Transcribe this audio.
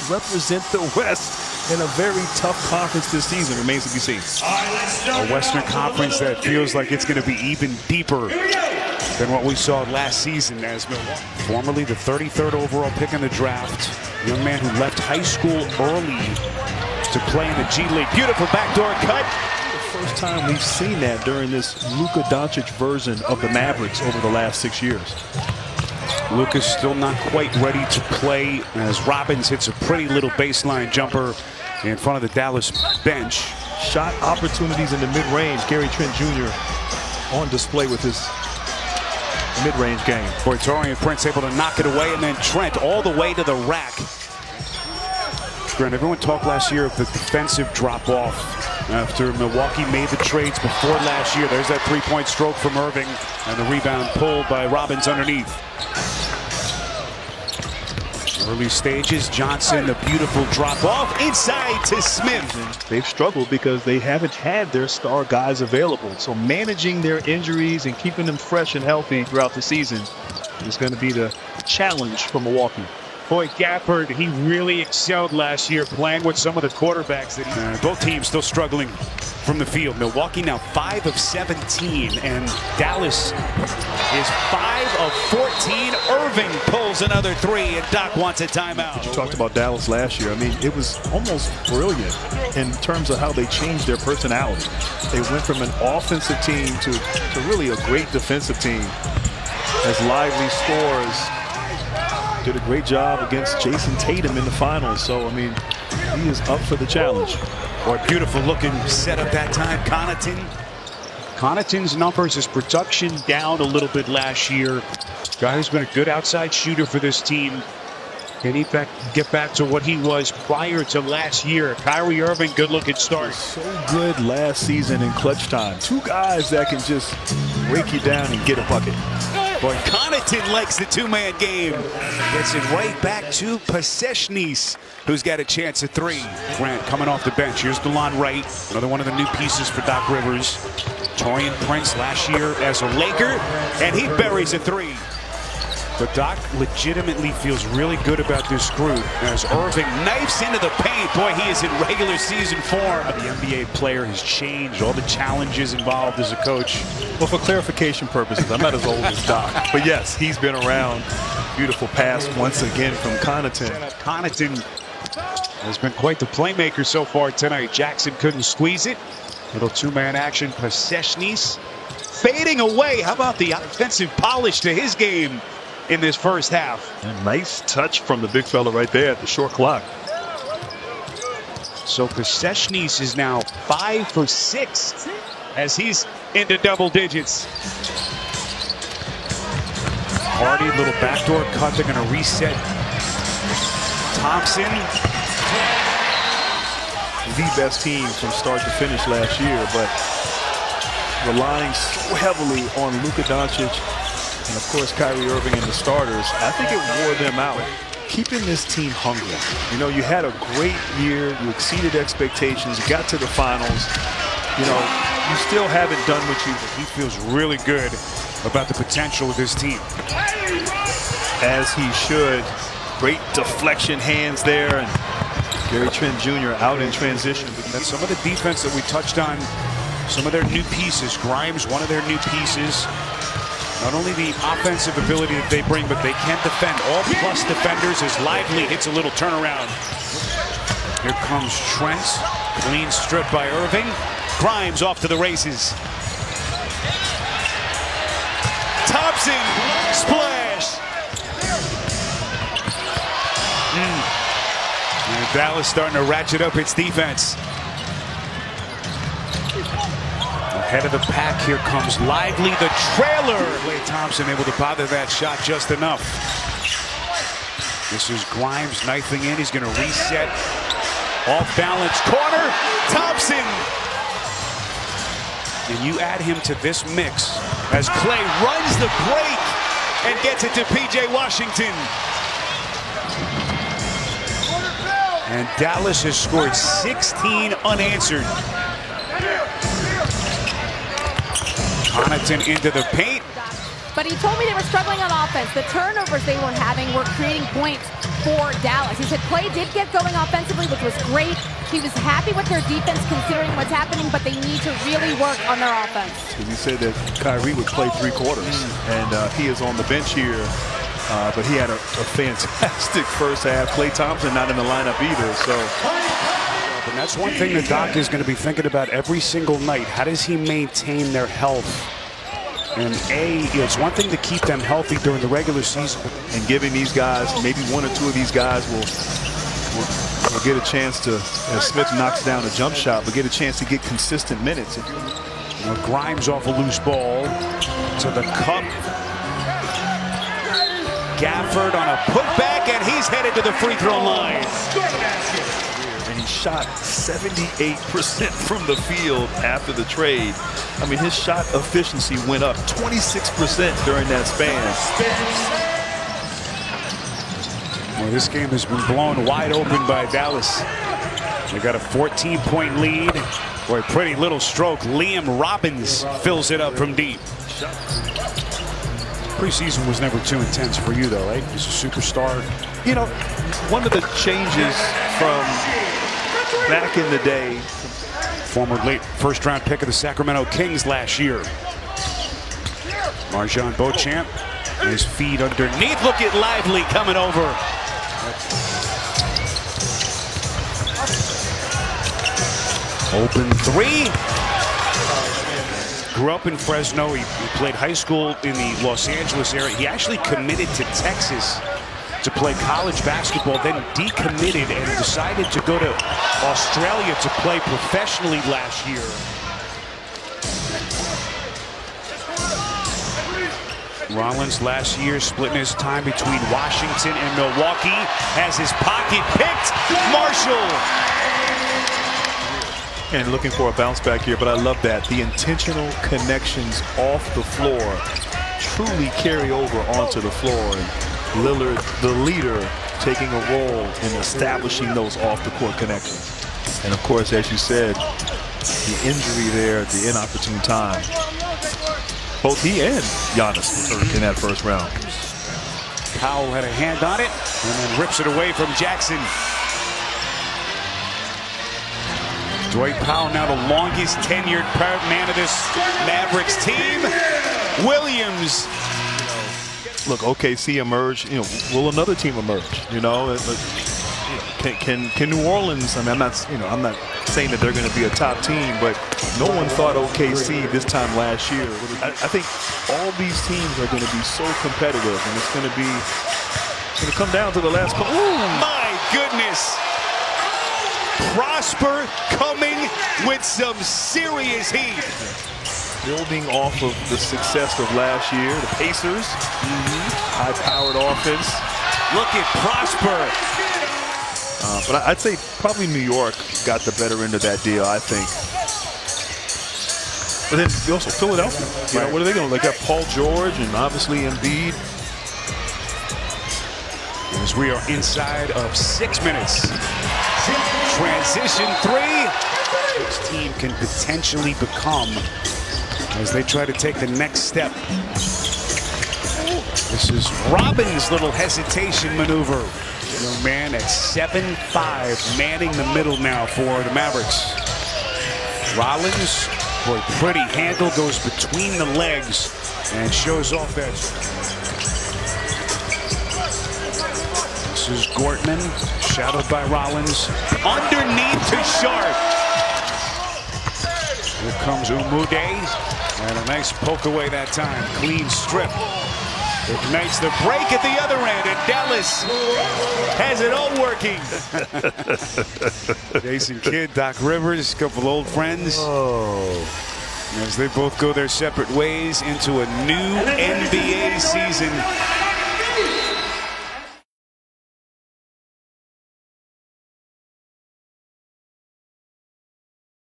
represent the West in a very tough conference this season remains to be seen. A Western Conference that feels like it's going to be even deeper than what we saw last season, as Milwaukee, formerly the 33rd overall pick in the draft, young man who left high school early to play in the G League. Beautiful backdoor cut. The first time we've seen that during this Luka Doncic version of the Mavericks over the last 6 years. Luka's still not quite ready to play as Robbins hits a pretty little baseline jumper in front of the Dallas bench. Shot opportunities in the mid-range. K.Trent Jr. on display with his mid-range game. Torian Prince able to knock it away, and then Trent all the way to the rack. Grant, everyone talked last year of the defensive drop-off after Milwaukee made the trades before last year. There's that three-point stroke from Irving, and the rebound pulled by Robbins underneath. Early stages, Johnson, the beautiful drop-off inside to Smith. They've struggled because they haven't had their star guys available. So managing their injuries and keeping them fresh and healthy throughout the season is going to be the challenge for Milwaukee. Boy, Gafford, he really excelled last year playing with some of the quarterbacks that both teams still struggling from the field. Milwaukee now 5 of 17, and Dallas is 5 of 14. Irving pulls another 3, and Doc wants a timeout. You talked about Dallas last year. I mean, it was almost brilliant in terms of how they changed their personality. They went from an offensive team to really a great defensive team. As Lively scores, did a great job against Jason Tatum in the finals. So, I mean, he is up for the challenge. Boy, beautiful looking setup that time. Connaughton's numbers, his production down a little bit last year. Guy who's been a good outside shooter for this team. Can he get back to what he was prior to last year? K.Irving, good looking start. So good last season in clutch time. Two guys that can just break you down and get a bucket. Boy, Connaughton likes the two-man game. Gets it right back to A.Pasecniks, who's got a chance at 3. Grant coming off the bench. Here's DeLon Wright, another one of the new pieces for Doc Rivers. Torian Prince last year as a Laker, and he buries a 3. But Doc legitimately feels really good about this group as Irving knifes into the paint. Boy, he is in regular season form. The NBA player has changed, all the challenges involved as a coach. Well, for clarification purposes, I'm not as old as Doc. But yes, he's been around. Beautiful pass once again from Connaughton. Connaughton has been quite the playmaker so far tonight. Jackson couldn't squeeze it. Little two-man action. A.Pasecniks fading away. How about the offensive polish to his game in this first half? A nice touch from the big fella right there at the short clock. So A.Pasecniks is now 5 for 6 as he's into double digits. Hardy, little backdoor cut. They're going to reset. Thompson. The best team from start to finish last year, but relying so heavily on Luka Doncic and of course K.Irving and the starters, I think it wore them out. Keeping this team hungry. You know, you had a great year, you exceeded expectations, you got to the finals. You know, you still haven't done what you. He feels really good about the potential of this team. As he should. Great deflection hands there, and K.Trent Jr. out in transition. That's some of the defense that we touched on. Some of their new pieces. Grimes, one of their new pieces. Not only the offensive ability that they bring, but they can defend. All plus defenders as Lively hits a little turnaround. Here comes Trent. Clean strip by Irving. Grimes off to the races. Thompson, splash. And Dallas starting to ratchet up its defense. Ahead of the pack, here comes Lively, the trailer. Klay Thompson able to bother that shot just enough. This is Grimes knifing in. He's going to reset. Off balance corner. Thompson. And you add him to this mix as Klay runs the break and gets it to P.J. Washington. And Dallas has scored 16 unanswered. Connaughton into the paint. But he told me they were struggling on offense. The turnovers they were having were creating points. for Dallas. He said play did get going offensively, which was great. He was happy with their defense considering what's happening, but they need to really work on their offense. He said that Kyrie would play 3 quarters, and he is on the bench here, but he had a fantastic first half. Klay Thompson not in the lineup either, so. And that's one thing that Doc is going to be thinking about every single night. How does he maintain their health? And it's one thing to keep them healthy during the regular season. And giving these guys, maybe 1 or 2 of these guys will get a chance to, as Smith knocks down a jump shot, but get a chance to get consistent minutes. Grimes off a loose ball to the cup. Gafford on a putback, and he's headed to the free throw line. And he shot 78% from the field after the trade. I mean, his shot efficiency went up 26% during that span. Well, this game has been blown wide open by Dallas. They got a 14-point lead. Boy, pretty little stroke. Liam Robbins fills it up from deep. Preseason was never too intense for you, though, right? He's a superstar. You know, one of the changes from back in the day. Former late first-round pick of the Sacramento Kings last year. Marjon Beauchamp, his feet underneath. Look at Lively coming over. Open 3. Grew up in Fresno. He played high school in the Los Angeles area. He actually committed to Texas to play college basketball, then decommitted and decided to go to Australia to play professionally last year. Rollins last year splitting his time between Washington and Milwaukee. Has his pocket picked. Marshall. And looking for a bounce back here, but I love that. The intentional connections off the floor truly carry over onto the floor. And Lillard, the leader, taking a role in establishing those off-the-court connections. And, of course, as you said, the injury there at the inopportune time. Both he and Giannis were hurt in that first round. Powell had a hand on it and then rips it away from Jackson. Dwight Powell now the longest tenured man of this Mavericks team. Williams. Look, OKC emerged. You know, will another team emerge? You know, can New Orleans? I mean, I'm not saying that they're going to be a top team, but no one thought OKC this time last year. I think all these teams are going to be so competitive, and it's going to come down to the last couple. Ooh, my goodness! Prosper coming with some serious heat. Building off of the success of last year, the Pacers, high-powered offense. Look at Prosper. But I'd say probably New York got the better end of that deal, I think. But then also Philadelphia. You know, what are they going to? They got Paul George and obviously Embiid. As we are inside of 6 minutes. Transition 3. This team can potentially become as they try to take the next step. This is Robbins' little hesitation maneuver. Young man at 7'5", manning the middle now for the Mavericks. Rollins, boy, pretty handle, goes between the legs and shows off that. This is Gortman, shadowed by Rollins. Underneath to Sharp. Here comes Umude, and a nice poke away that time. Clean strip. Ignites the break at the other end, and Dallas has it all working. Jason Kidd, Doc Rivers, a couple old friends. As they both go their separate ways into a new NBA season.